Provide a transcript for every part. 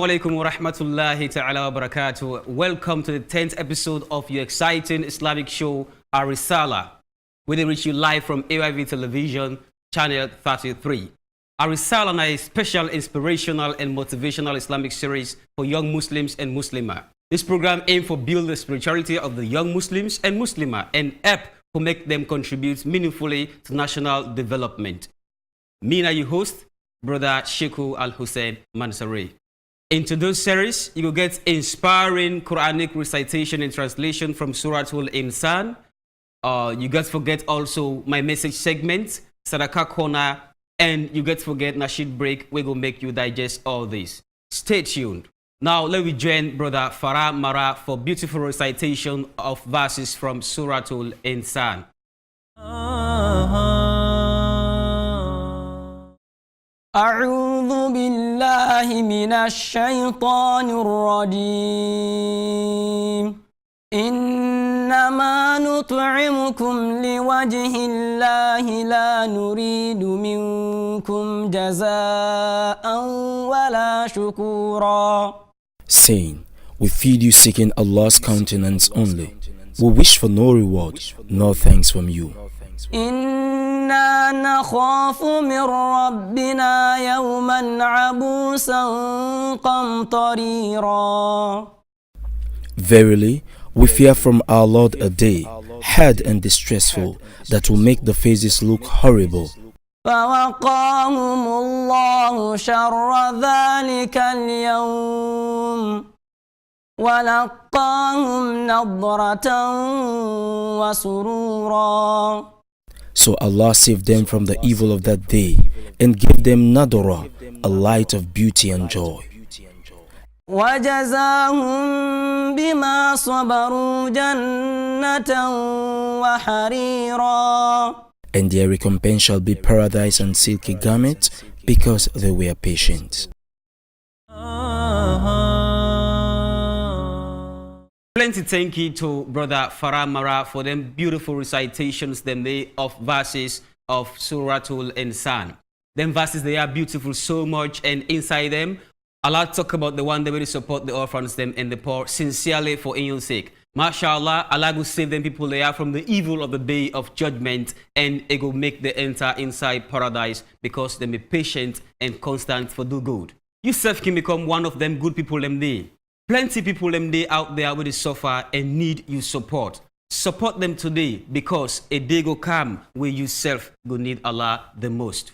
Assalamu alaikum wa rahmatullahi ta'ala wa barakatuh. Welcome to the 10th episode of your exciting Islamic show, Ar-Risalah. We reach you live from AIV Television, Channel 33. Ar-Risalah is a special inspirational and motivational Islamic series for young Muslims and Muslimah. This program aims to build the spirituality of the young Muslims and Muslimah and help to make them contribute meaningfully to national development. Me and your host, Brother Sheikhu Al-Hussein Mansari. In today's series, you will get inspiring Quranic recitation and translation from Surah Al-Insan. You get to forget also my message segment, Sadaqah Corner, and you get to forget Nasheed Break. We will make you digest all this. Stay tuned. Now let me join Brother Farah Mara for beautiful recitation of verses from Surah Al-Insan. أعوذ بالله من الشيطان الرجيم إنما نطعمكم لوجه الله لا نريد منكم جزاء ولا شكورا. Saying, we feed you seeking Allah's countenance only. We wish for no reward, nor thanks from you. إنا نخاف من ربنا يوما عبوسا قمطريرا. Verily, we fear from our Lord a day, hard and distressful, that will make the faces look horrible. فوقاهم الله شر ذلك اليوم ولقاهم نضرة وسرورا. So Allah saved them from the evil of that day and gave them nadara, a light of beauty and joy. وجزاهم بما صبروا جنة وحريرا. And their recompense shall be paradise and silky garments, because they were patient. Plenty thank you to Brother Farah Mara for them beautiful recitations they made of verses of Surah Al-Insan. Them verses, they are beautiful so much, and inside them, Allah talk about the one that will support the orphans, them and the poor, sincerely for in your sake. MashaAllah, Allah will save them people they are from the evil of the day of judgment, and it will make them enter inside paradise because they be patient and constant for do good. Yourself can become one of them good people them day. Plenty people them day out there will suffer and need you support. Support them today, because a day go come where you self go need Allah the most.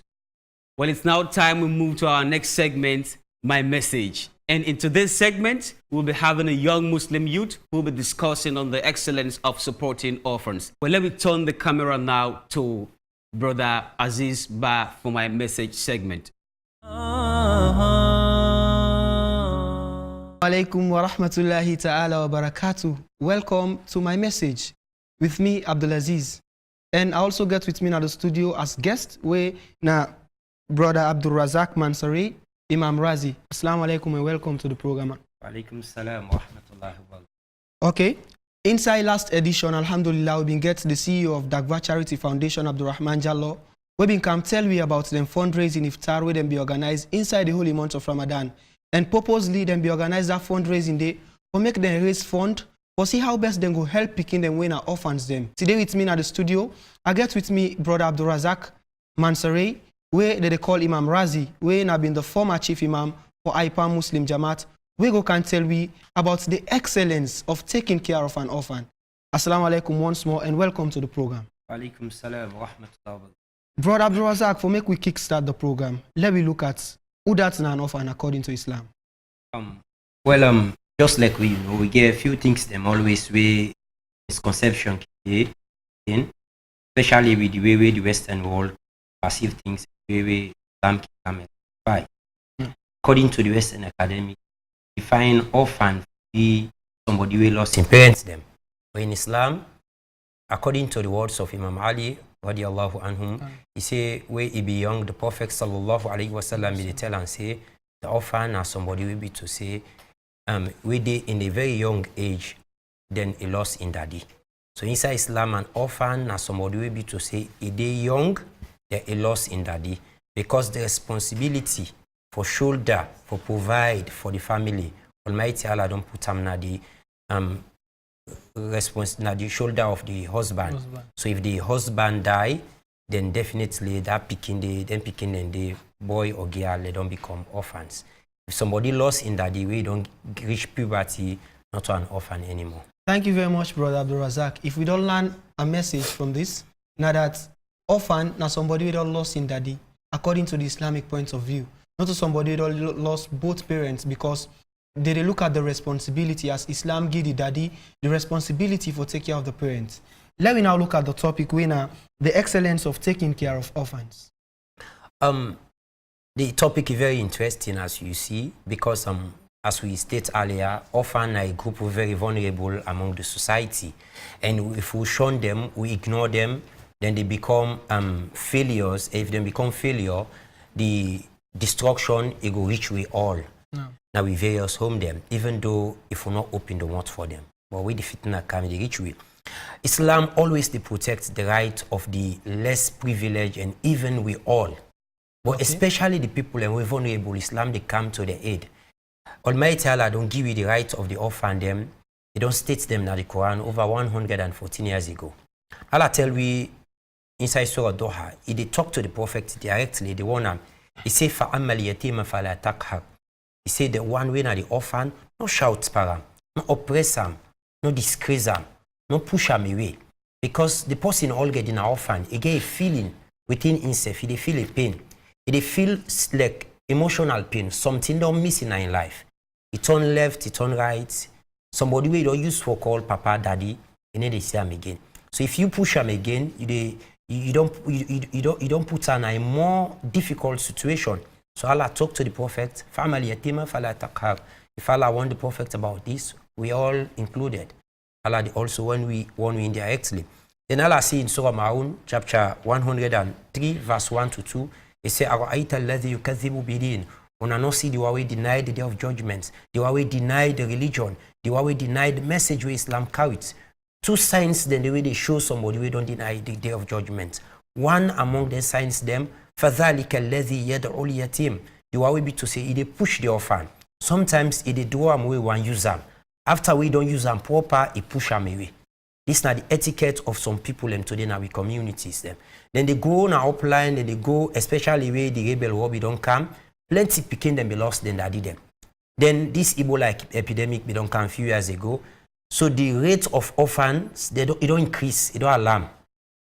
Well, it's now time we move to our next segment, My Message. And in today's segment, we'll be having a young Muslim youth who will be discussing on the excellence of supporting orphans. Well, let me turn the camera now to Brother Aziz Ba for My Message segment. Alaikum wa rahmatullahi ta'ala wa barakatuh. Welcome to My Message with me, Abdulaziz. And I also get with me in the studio as guest, where na Brother Ar-Risalah Mansari, Imam Razi. Assalamu alaikum and welcome to the program. Alaikum salam wa rahmatullahi wa barakatuh. Okay. Inside last edition, alhamdulillah, we've been get the CEO of DAQVAH Charity Foundation, Abdurrahman Jallo. We've been come tell we about them fundraising iftar where them be organized inside the holy month of Ramadan. And purposely them be organized that fundraising day for make them raise fund for see how best them go help picking them when our orphans them. Today with me in the studio, I get with me Brother Ar-Risalah Mansari, where they call Imam Razi, where have been the former chief imam for IPAM Muslim Jamaat. We go can tell we about the excellence of taking care of an orphan. Assalamu alaikum once more and welcome to the program. Alaikum salam wa rahmatullahi wa barakatuh. Brother Ar-Risalah, for make we kickstart the program, let me look at who that's an orphan according to Islam. Just like we get a few things them always way misconception in, especially with the way the Western world perceive things, the way Islam can right. According to the Western academic, define orphan to be somebody who lost in parents them. But in Islam, according to the words of Imam Ali radiallahu anhum, he say where he be young, the Prophet sallallahu alaihi wasallam will tell and say the orphan are somebody will be to say we they in a very young age, then he lost in daddy. So inside Islam, an orphan are somebody will be to say he they young, then he lost in daddy, because the responsibility for shoulder, for provide for the family. Almighty Allah don't put them na the the shoulder of the husband. So if the husband die, then definitely that picking and the boy or girl, they don't become orphans. If somebody lost in that way, don't reach puberty, not an orphan anymore. Thank you very much, Brother Abdul Razak. If we don't learn a message from this, now that orphan, now somebody we don't lost in daddy, according to the Islamic point of view, not to somebody we don't lost both parents, because they look at the responsibility as Islam give the daddy the responsibility for taking care of the parents. Let me now look at the topic winner, the excellence of taking care of orphans. The topic is very interesting, as you see, because as we stated earlier, orphans are a group very vulnerable among the society, and if we shun them, we ignore them, then they become failures. If they become failure, the destruction it will reach we all. No. Now we various home them, even though if we not open the mouth for them, but we defeat na come the reach we. Islam always protects the right of the less privileged and even we all. But especially the people and we vulnerable, Islam they come to their aid. Almighty Allah don't give you the right of the orphan them. He don't state them in the Quran over 114 years ago. Allah tell we inside Surah Doha, he they talk to the Prophet directly, the one he say فَأَمَّا الْيَتِيمَ فَلَا تَقْهَرْ. He say the one way na the orphan, no shout para, no oppress him, no disgrace him, no push him away. Because the person all get in an orphan, he get a feeling within himself, he feel a pain. He feel like emotional pain, something don't miss in life. He turn left, he turn right. Somebody we don't use for call papa, daddy, and then they see him again. So if you push him again, you don't put him in a more difficult situation. So Allah talk to the Prophet. If Allah warned the Prophet about this, we all included. Allah also warn we indirectly. Then Allah say in Surah Ma'un, chapter 103, verse 1 to 2. He said, أَرَأَيْتَ الَّذِي يُكَذِّبُ بِدِينٍ. When I not see the way denied the day of judgment, the way denied the religion, the way denied the message where Islam carries. Two signs then the way they show somebody we don't deny the day of judgment. One among the signs them, فَذَلِكَ الَّذِي يَدْعُ الْيَتِيمِ. The way be to say, they push the orphan. Sometimes they do them way one use them. After we don't use them proper, he push them away. This is not the etiquette of some people and today in our communities. Them. Then they go on our upline, then they go, especially where the rebel war don't come, plenty picking them be lost, then they did them. Then this Ebola epidemic be don't come a few years ago. So the rate of orphans, it don't increase, it don't alarm.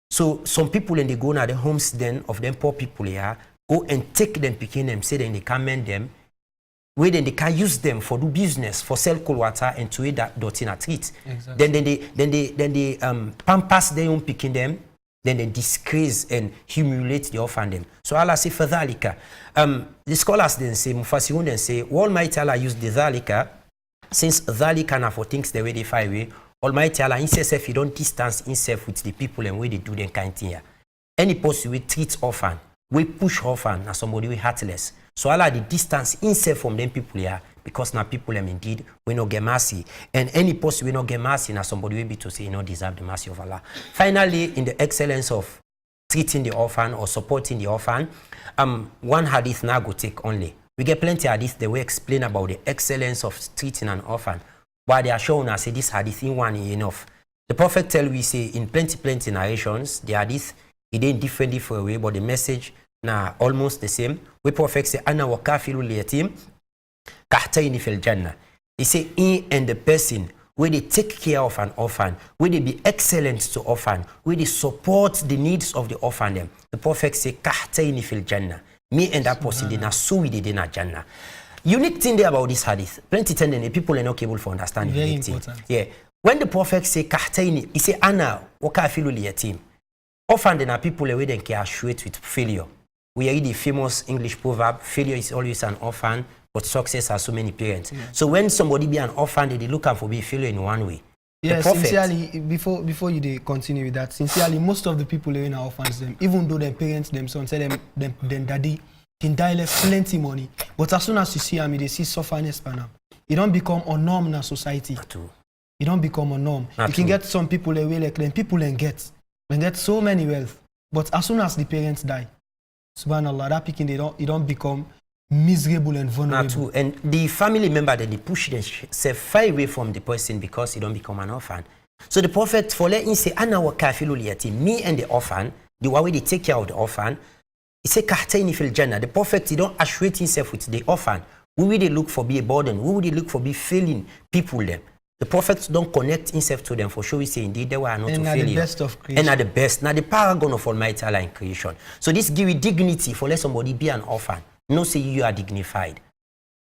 So some people when they go now the homes then of them poor people here, go and take them picking them, say then they can mend them, where then they can use them for do business, for sell cold water and to eat that dirty na treat. Exactly. Then they pampas their own picking them, then they disgrace and humiliate the orphan them. So Allah say for dhalika. The scholars then say, Mufassirun then say, Almighty Allah used the dhalika, since dhalika na for things the way they find way, Almighty Allah himself if he don't distance himself with the people and way they do them kind thing here. Any person we treat orphan, we push orphan as somebody we heartless. So Allah the distance himself from them people here because now people them indeed we not get mercy. And any person we not get mercy now somebody will be to say you not deserve the mercy of Allah. Finally, in the excellence of treating the orphan or supporting the orphan, one hadith now go take only. We get plenty of hadith that we explain about the excellence of treating an orphan. But they are showing us say this hadith in one is enough. The Prophet tell we say in plenty narrations, the hadith it ain't different way, but the message now almost the same. We Prophet say, Ana wa kafilul yatim kahtayni fil jannah. He say, he and the person where they take care of an orphan, where they be excellent to orphan, where they support the needs of the orphan them. The Prophet say, kahtayni fil jannah. Me and that person, they na so we did in a jannah. Unique thing there about this hadith, plenty tending people are not capable for understanding. Very important. Yeah. When the Prophet say kahtayni, he say, Ana wa kafilul yatim. Often there are people where they can associate with failure. We read the famous English proverb, failure is always an orphan, but success has so many parents. Yeah. So when somebody be an orphan, they look for being failure in one way. Yeah, sincerely, before you continue with that, sincerely, most of the people in our orphans, them, even though their parents, them son, say them daddy, can die left plenty money. But as soon as you see them, they see sufferness by now. It don't become a norm in our society. Not true. It don't become a norm. Not you can get some people away like them, people and get so many wealth. But as soon as the parents die, subhanallah, that picking it don't become miserable and Not vulnerable. true. And the family member that they push themselves far away from the person because he don't become an orphan. So the Prophet for letting say, "Ana wa kafilul yatim," me and the orphan, the way they take care of the orphan, he say, "Kahtaini fil jannah." The Prophet he don't associate himself with the orphan. Who will they look for be a burden? Who will they look for be failing people them? The Prophet don't connect himself to them for sure. We say indeed they were not And to are fail the you. best of creation. And are the best. Now the paragon of Almighty Allah in creation. So this give you dignity for let somebody be an orphan. No say you are dignified.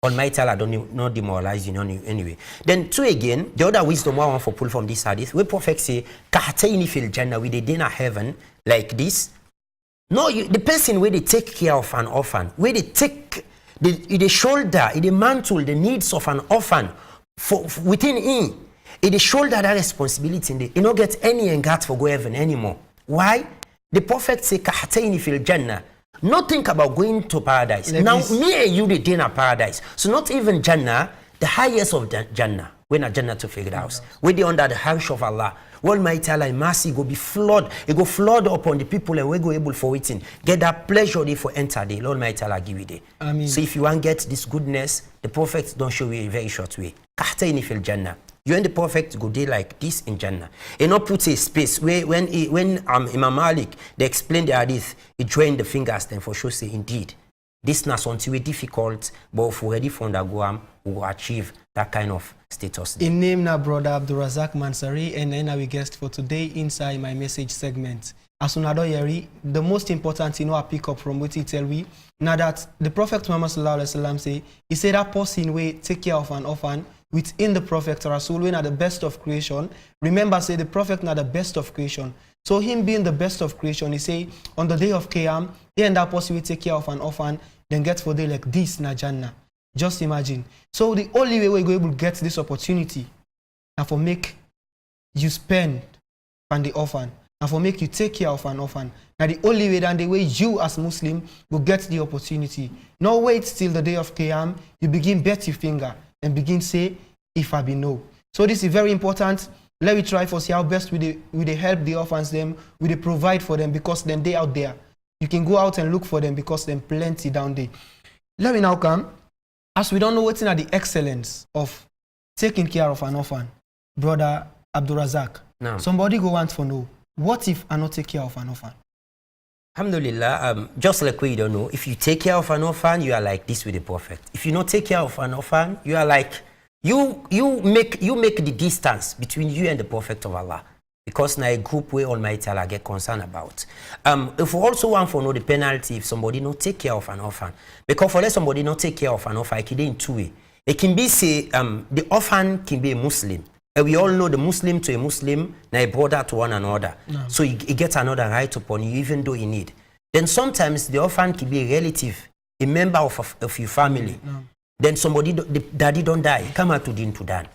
Almighty Allah don't not demoralize you anyway. Then two again, the other wisdom I want for pull from this hadith, where Prophet say, "Kahataini fil jannah," with the dinner heaven like this. No, the person where they take care of an orphan, where they take the shoulder, the mantle, the needs of an orphan for within him, the shoulder that responsibility. He don't get any engat for go heaven anymore. Why? The Prophet say, "Kahataini fil jannah." Not think about going to paradise. Like now, this. me and you, the dinner paradise. So not even Jannah, the highest of Jannah. When a Jannah to figure out. When they under the house of Allah. Almighty Allah in mercy go be flood. It go flood upon the people and we go able for waiting. Get that pleasure they for enter the Lord Almighty Allah give you day. Amen. So if you want to get this goodness, the Prophet don't show you a very short way. Kahtaini fil Jannah. You and the Prophet go there like this in Jannah. He not put a space where when Imam Malik they explain the hadith, he joined the fingers then for sure say indeed this not something very difficult, but if we ready for undergo we will achieve that kind of status. In name now, brother Ar-Risalah Mansari, and then our guest for today inside my message segment. As soon as the most important thing I pick up from what he tell we now that the Prophet Muhammad sallallahu alaihi wasallam say he said that person will take care of an orphan within the Prophet Rasul when are the best of creation. Remember, say the Prophet not the best of creation. So him being the best of creation, he say on the day of Qiyam, he and that person will take care of an orphan, then get for day like this na Jannah. Just imagine. So the only way we're able to get this opportunity and for make you spend on the orphan and for make you take care of an orphan. Now the only way and the way you as Muslim will get the opportunity. No wait till the day of Qiyam, you begin bet your finger and begin say, if I be no. So this is very important. Let me try for see how best we help the orphans them, we provide for them because then they out there. You can go out and look for them because then plenty down there. Let me now come. As we don't know what's in the excellence of taking care of an orphan, brother Ar-Risalah. No. Somebody go want to know, what if I not take care of an orphan? Alhamdulillah, just like we don't know, if you take care of an orphan, you are like this with the Prophet. If you not take care of an orphan, you are like you make the distance between you and the Prophet of Allah. Because now a group where Almighty Allah get concerned about. If we also want to know the penalty if somebody not take care of an orphan. Because for let somebody not take care of an orphan, it can be in two ways. It can be say the orphan can be a Muslim. And we all know the Muslim to a Muslim, now a brother to one another. No. So he gets another right upon you, even though he need. Then sometimes the orphan can be a relative, a member of your family. No. Then somebody, the daddy don't die, come out to din to dan.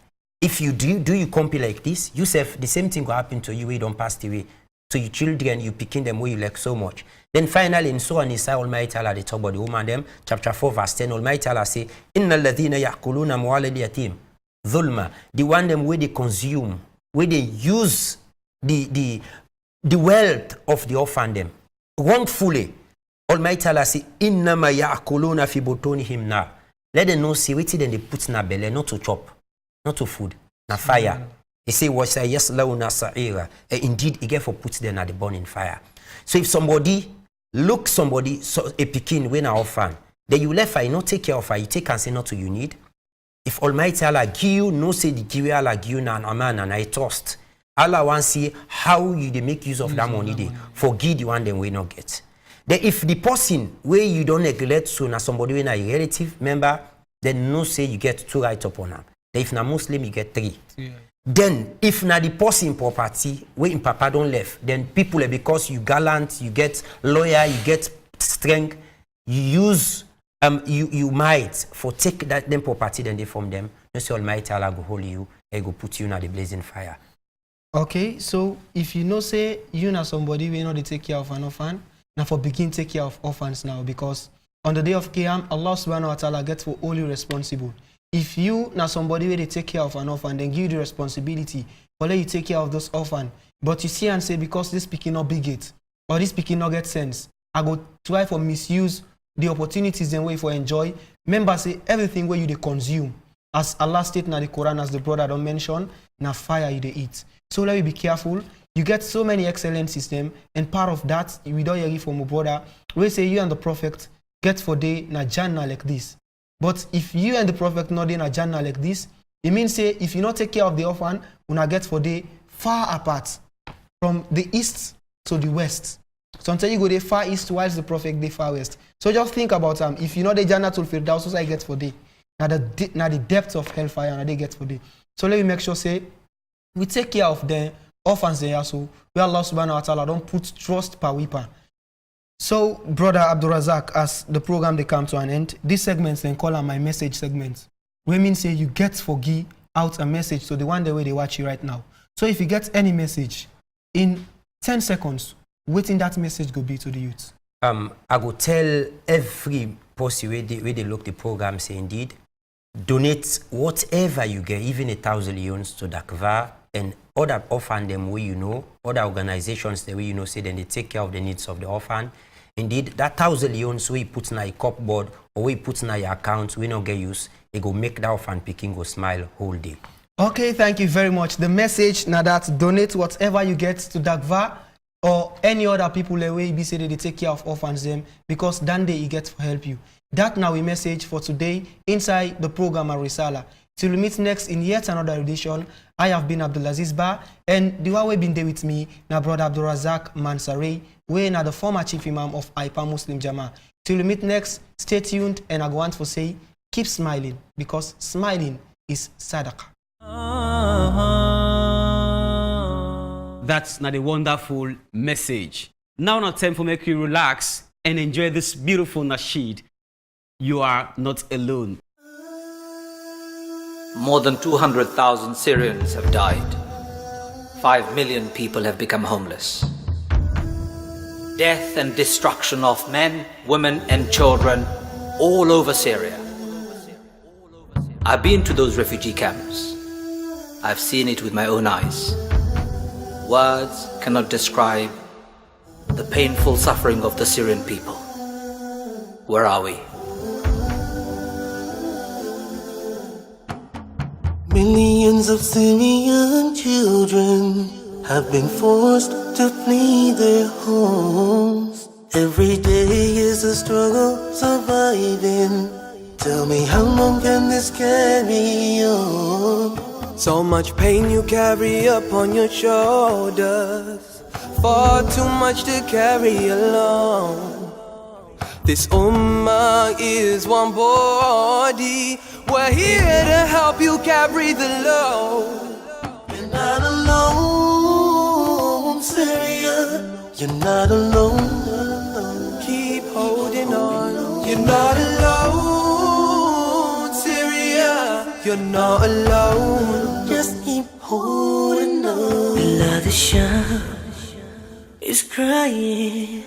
If you do you compare like this, yourself, the same thing will happen to you where you don't pass away. So your children, you picking them where you like so much. Then finally, in Surah Nisa, Almighty Allah, they talk about the woman them, chapter 4, verse 10, Almighty Allah say, Inna alladhina ya'kuluna amwala al-yatim dhulma, the one them where they consume, where they use the wealth of the orphan them wrongfully. Almighty Allah say, Innama ya'kuluna fi butunihim nar. Let them know see what then they put in their belly, not to chop. Not to food, na fire. He say, yaslawna sa'ira. Indeed, he get for put them at the burning fire. So if somebody look somebody, a pikin when an orphan, then you left her, you not take care of her, you take and say not to you need. If Almighty Allah give you, no say the give Allah give you an aman and I trust. Allah wants to see how you they make use of that money they forgive the one them we not get. Then if the person where you don't neglect so na somebody when a relative member, then no say you get 2 right upon them. If na Muslim, you get 3. Yeah. Then, if na the person property, where in Papa don't left, then people, because you gallant, you get lawyer, you get strength, you use, you might for take that them property, then they from them. No say Almighty Allah go hold you, and go put you in the blazing fire. Okay, so if you know say you know somebody we know they take care of an orphan, now for begin take care of orphans now because on the day of Qiyam, Allah subhanahu wa ta'ala gets for all you responsible. If you now somebody where they take care of an orphan, then give you the responsibility for let you take care of those orphan. But you see and say because this speaking not big it or this speaking not get sense, I go try for misuse the opportunities and way for enjoy. Remember, say everything where you they consume. As Allah state in the Quran, as the brother don't mention, na fire you they eat. So let me be careful. You get so many excellent system, and part of that, we don't hear from a brother. We say you and the prophet get for day na Jannah like this. But if you and the prophet not in a Jannah like this, it means say if you not take care of the orphan, una get for day far apart from the east to the west. Sometimes you go the far east whilst the prophet the far west. So just think about if you know the Jannah to Firdaus, so I get for day. Now the depth of hellfire and they get for day. So let me make sure say we take care of them orphans there, so where Allah subhanahu wa ta'ala don't put trust per weapon. So brother Abdul Razak, as the program they come to an end, this segment then call on my message segment. We mean say you get for give out a message to the one the way they watch you right now. So if you get any message in 10 seconds, waiting that message go be to the youth. I go tell every person where they look the program, say indeed, donate whatever you get, even 1,000 leons to DAQVAH and other orphan them where you know, other organizations the way you know, say then they take care of the needs of the orphan. Indeed, that 1,000 leons we put in a cupboard or we put in your account, we not get use, it go make that orphan picking go smile whole day. Okay, thank you very much. The message now that donate whatever you get to DAQVAH or any other people the way be say they take care of orphans them, because that day it gets to help you. That now we message for today inside the program Ar-Risalah. Till we meet next in yet another edition, I have been Abdulaziz Ba, and the one we been there with me now brother Abdul Razak Mansari, we now the former chief imam of IPA Muslim Jama. Till we meet next, stay tuned, and I go on to say keep smiling, because smiling is sadaqah. That's not a wonderful message. Now not time for make you relax and enjoy this beautiful nasheed. You are not alone. More than 200,000 Syrians have died. 5 million people have become homeless. Death and destruction of men, women and children all over Syria. I've been to those refugee camps. I've seen it with my own eyes. Words cannot describe the painful suffering of the Syrian people. Where are we? Millions of Syrian children have been forced to flee their homes. Every day is a struggle surviving. Tell me, how long can this carry on? So much pain you carry up on your shoulders, far too much to carry alone. This ummah is one body. We're here to help you carry the load. You're not alone, Syria. You're not alone. Keep holding on. You're not alone, Syria. You're not alone. Just keep holding on. Below the shore is crying.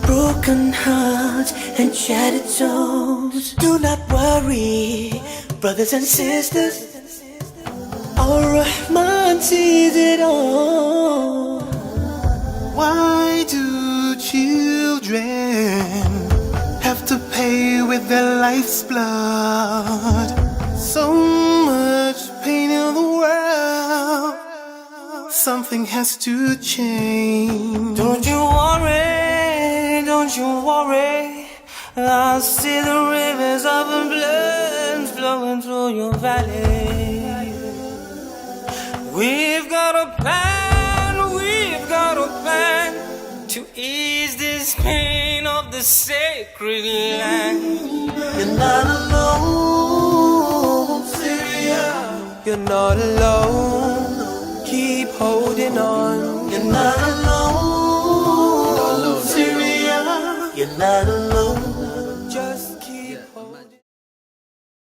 Broken hearts and shattered souls. Do not worry, brothers and sisters. Ar-Rahman sees it all. Why do children have to pay with their life's blood? So much pain in the world. Something has to change. Don't you worry, don't you worry. I see the rivers of blood flowing through your valley. We've got a plan to ease this pain of the sacred land. You're not alone, Syria. You're not alone. Keep holding on. You're not alone, Syria. You're not alone. Just keep holding.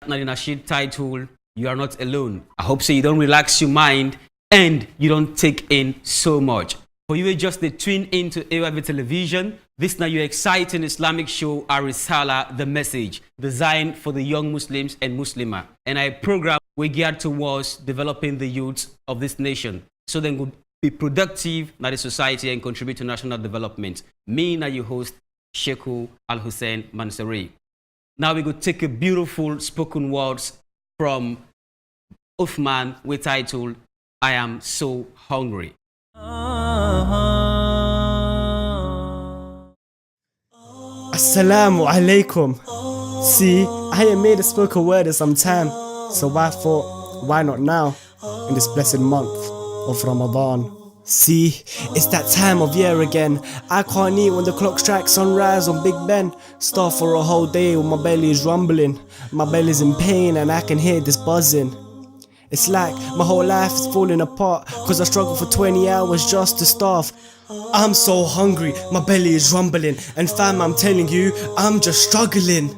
Now the nasheed title, You Are Not Alone. I hope so you don't relax your mind and you don't take in so much. For you just the tune into AWV television, this now your exciting Islamic show Ar-Risalah, The Message, designed for the young Muslims and Muslimah. And I program we geared towards developing the youths of this nation so they could be productive in the society and contribute to national development. Me, now your host, Sheikh Al-Hussein Mansouri. Now we go take a beautiful spoken words from Uthman with title, I Am So Hungry. Assalamu alaikum. See, I ain't made a spoken word in some time, so I thought, why not now, in this blessed month of Ramadan? See, it's that time of year again. I can't eat when the clock strikes sunrise on Big Ben. Starve for a whole day when my belly is rumbling. My belly's in pain and I can hear this buzzing. It's like my whole life is falling apart, cause I struggle for 20 hours just to starve. I'm so hungry, my belly is rumbling, and fam, I'm telling you, I'm just struggling.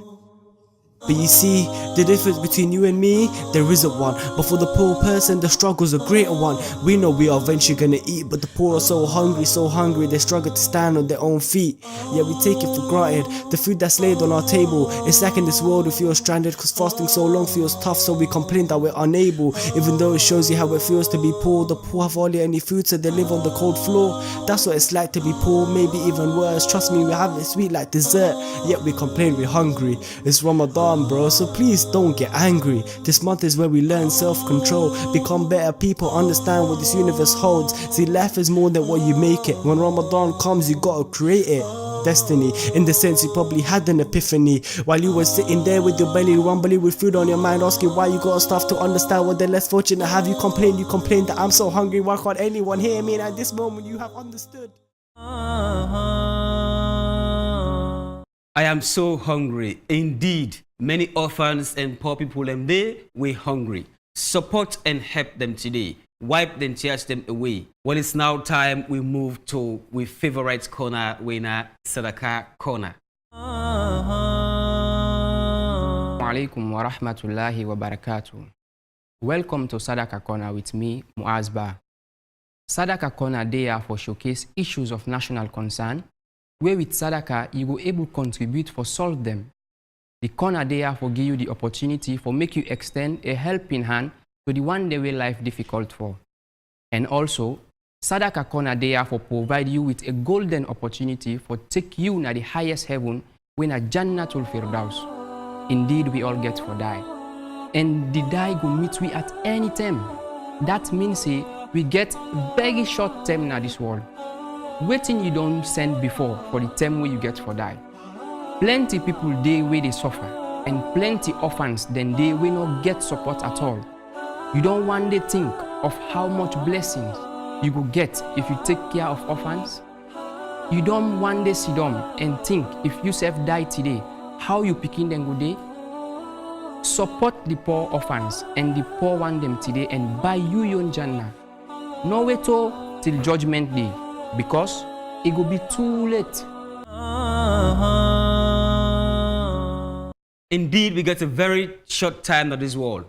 But you see, the difference between you and me, there isn't one. But for the poor person, the struggle's a greater one. We know we are eventually gonna eat, but the poor are so hungry, they struggle to stand on their own feet. Yet we take it for granted. The food that's laid on our table, it's like in this world we feel stranded, cause fasting so long feels tough, so we complain that we're unable. Even though it shows you how it feels to be poor, the poor have hardly any food, so they live on the cold floor. That's what it's like to be poor, maybe even worse. Trust me, we have it sweet like dessert, yet we complain we're hungry. It's Ramadan, bro, so please don't get angry. This month is where we learn self-control, become better people, understand what this universe holds. See, life is more than what you make it. When Ramadan comes, you gotta create it. Destiny, in the sense you probably had an epiphany while you were sitting there with your belly rumbling with food on your mind, asking why you got stuff to understand what they're less fortunate. Have you complained that I'm so hungry, why can't anyone hear me? And at this moment you have understood. I am so hungry. Indeed, many orphans and poor people and they were hungry. Support and help them today. Wipe them, tears them away. Well, it's now time we move to our favorite corner, winner, Sadaqah Corner. Alaikum wa rahmatullahi wa barakatuh. Welcome to Sadaqah Corner with me, Muaz Ba. Sadaqah Corner there for showcase issues of national concern, where with Sadaqah you will able to contribute for solve them. The corner there for give you the opportunity for make you extend a helping hand to the one day way life difficult for. And also, Sadaqah Corner there for provide you with a golden opportunity for take you na the highest heaven when a Jannatul Firdaus. Indeed, we all get for die. And the die go meet we at any time. That means say we get very short term na this world. Waiting you don't send before for the time where you get for die. Plenty people they where they suffer, and plenty orphans then they will not get support at all. You don't one day think of how much blessings you will get if you take care of orphans. You don't one day sit down and think if you self die today, how you picking them good day. Support the poor orphans and the poor one them today and buy you your Jannah. No wait till judgment day, because it will be too late. Indeed, we got a very short time in this world.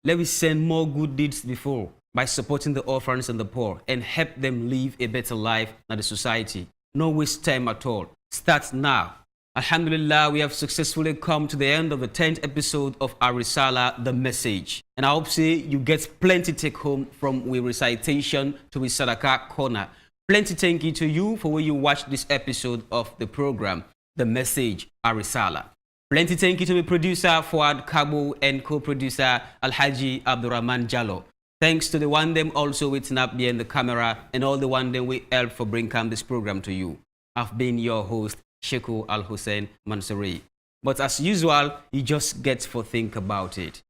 Let me send more good deeds before by supporting the orphans and the poor and help them live a better life in the society. No waste time at all. Start now. Alhamdulillah, we have successfully come to the end of the 10th episode of Ar-Risalah, The Message. And I hope say you get plenty take home from we recitation to we Sadaqah Corner. Plenty thank you to you for when you watched this episode of the program, The Message, Ar-Risalah. Plenty thank you to the producer Fuad Kabo and co-producer Alhaji Abdurrahman Jallo. Thanks to the one them also waiting up behind the camera and all the one them we help for bringing this program to you. I've been your host, Sheikh Al-Hussein Mansouri. But as usual, you just get to think about it.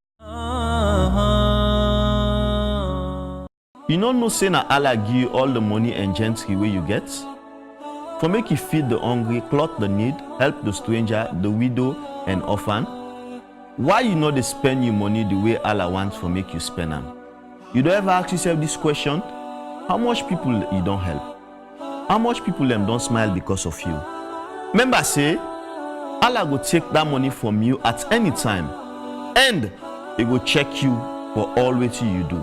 You don't know say na Allah give you all the money and gentry where you get? For make you feed the hungry, clothe the need, help the stranger, the widow and orphan. Why you know they spend your money the way Allah wants for make you spend them? You don't ever ask yourself this question? How much people you don't help? How much people them don't smile because of you? Remember say, Allah will take that money from you at any time and He will check you for all what you do.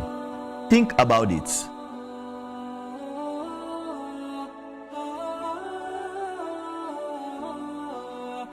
Think about it.